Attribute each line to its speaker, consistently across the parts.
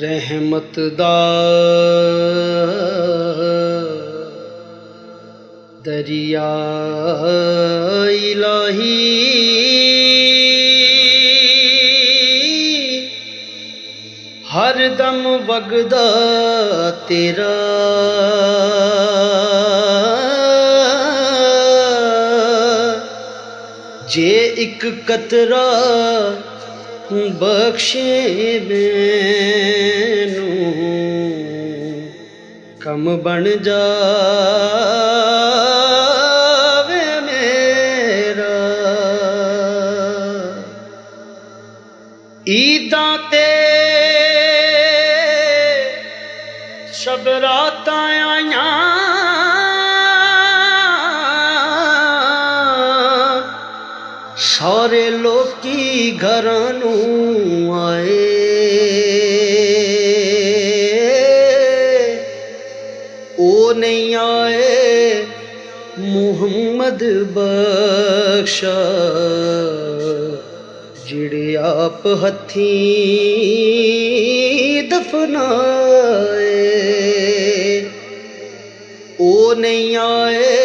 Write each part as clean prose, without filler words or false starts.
Speaker 1: रहमत दा दरिया इलाही हर दम वगदा तेरा जे एक कतरा बख्शे मैनू कम बन जावे मेरा। ईदां ते शब रातां आइयां सारे लोकी घरां नू आए ओ नहीं आए मुहम्मद बख्शा जिहड़े आप हत्थीं दफनाए ओ नहीं आए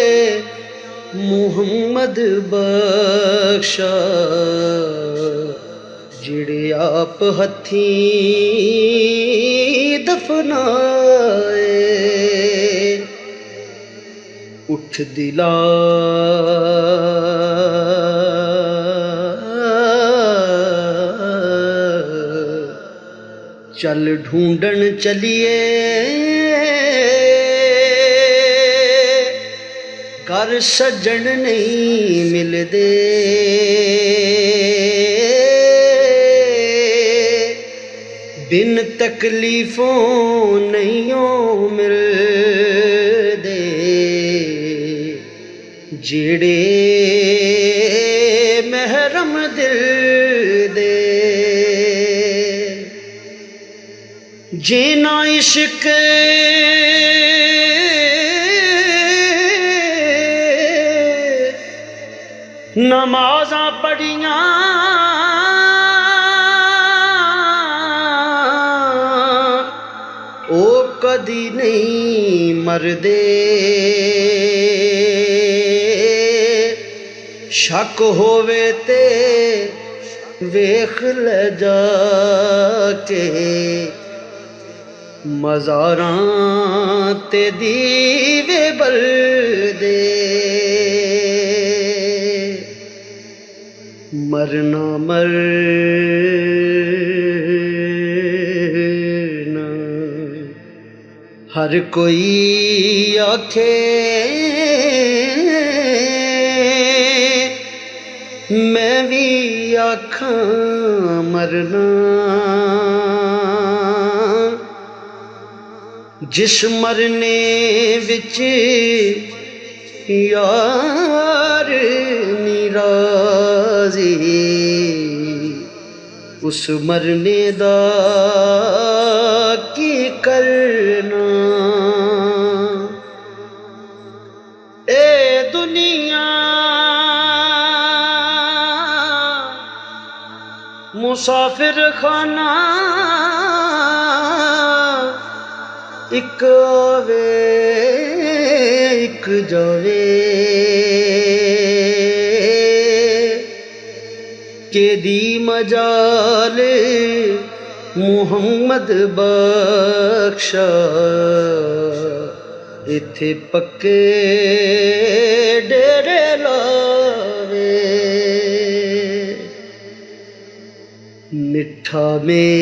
Speaker 1: मुहम्मद बख्शा जिहड़े आप हत्थीं दफनाए। उठ दिला चल ढूंढन चलिए कर सज्जन नहीं मिलदे बिन तकलीफों नहीं मिलदे जेड़े महरम दिल दे। जीना इश्क नमाज़ां पढ़ियां ओ कदी नहीं मरदे शक होवे ते वेख ले जाके मज़ारां ते दीवे बलदे। मरना मरना हर कोई आखे मैं भी आखां मरना। जिस मरने विच यार निराज़ी उस मरने दा की करना। ए दुनिया मुसाफिर खाना एक आवे एक जावे केदी मजाल मुहम्मद बख्शा इत्थे पक्के डेरे लावे। मिठा मेवा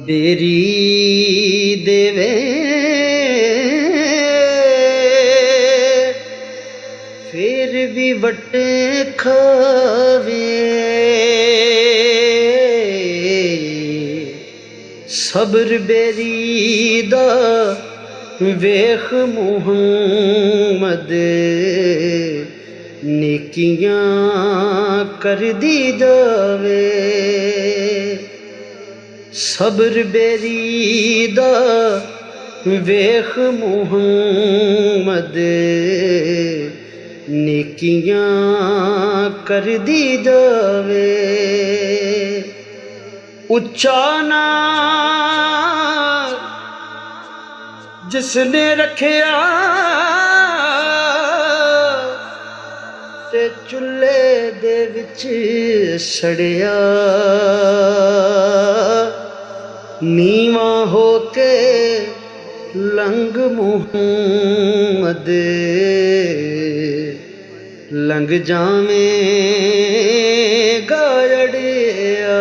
Speaker 1: बेरी देवे फिर भी वटे खावे सब्र बेरी दा वेख मुहम्मद नेकियां कर दी जावे। ਸਬਰ ਬੇਰੀ ਦਾ ਵੇਖ ਮੁਹੰਮਦ ਨੇਕੀਆਂ ਕਰਦੀ ਜਾਵੇ ਉੱਚਾ ਨਾ ਜਿਸਨੇ ਰੱਖਿਆ ਤੇ ਚੁੱਲ੍ਹੇ ਦੇ ਵਿੱਚ ਸੜਿਆ ਨੀਵਾਂ ਹੋ ਕੇ ਲੰਘ ਮੁਹੰਮਦ ਲੰਘ ਜਾਵੇਂ ਗਾੜਿਆ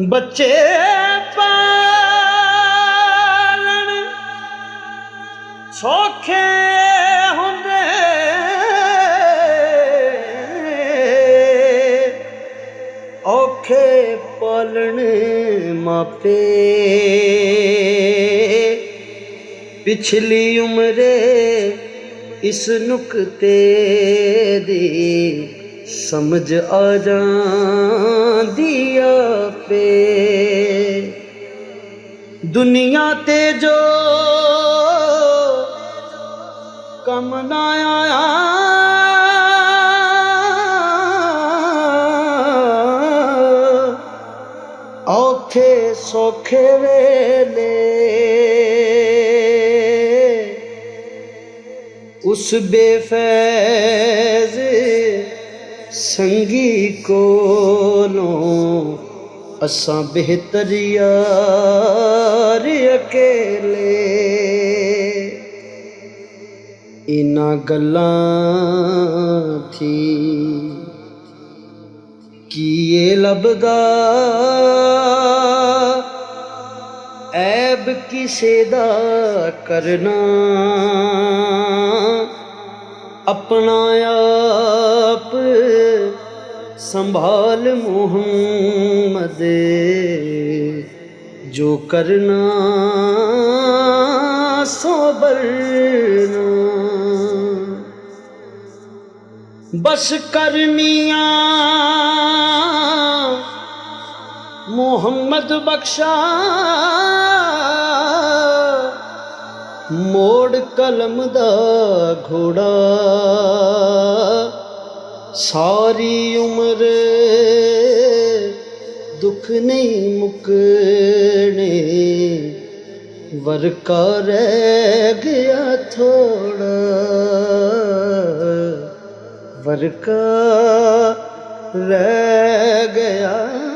Speaker 1: ਬੱਚੇ ਪਾਲਣ ਸੌਖੇ ਹੁੰਦੇ ਔਖੇ ਪਾਲਣ ਮਾਪੇ ਪਿਛਲੀ ਉਮਰੇ ਇਸ ਨੁਕਤੇ ਦੀ ਸਮਝ ਆ ਜਾਂਦੀ ਆਪੇ ਦੁਨੀਆ ਤੇ ਜੋ ਕੰਮ ਨਾ ਆਇਆ ਔਖੇ ਸੌਖੇ ਵੇਲੇ ਉਸ ਬੇਫੈਜ਼ ਸੰਗੀ ਕੋਲੋਂ ਅਸਾਂ ਬਿਹਤਰ ਯਾਰ ਅਕੇਲੇ ਇਨ੍ਹਾਂ ਗੱਲਾਂ ਥੀ ਕੀ ਇਹ ਲੱਭਦਾ ਐਬ ਕਿਸੇ ਦਾ ਕਰਨਾ अपना आप संभाल मुहम्मद जो करना सो बरना बस कर मियां मुहम्मद बख्शा मोड़ कलम दा घोड़ा सारी उम्र दुख नहीं मुकने वरका रह गया थोड़ा वरका रह गया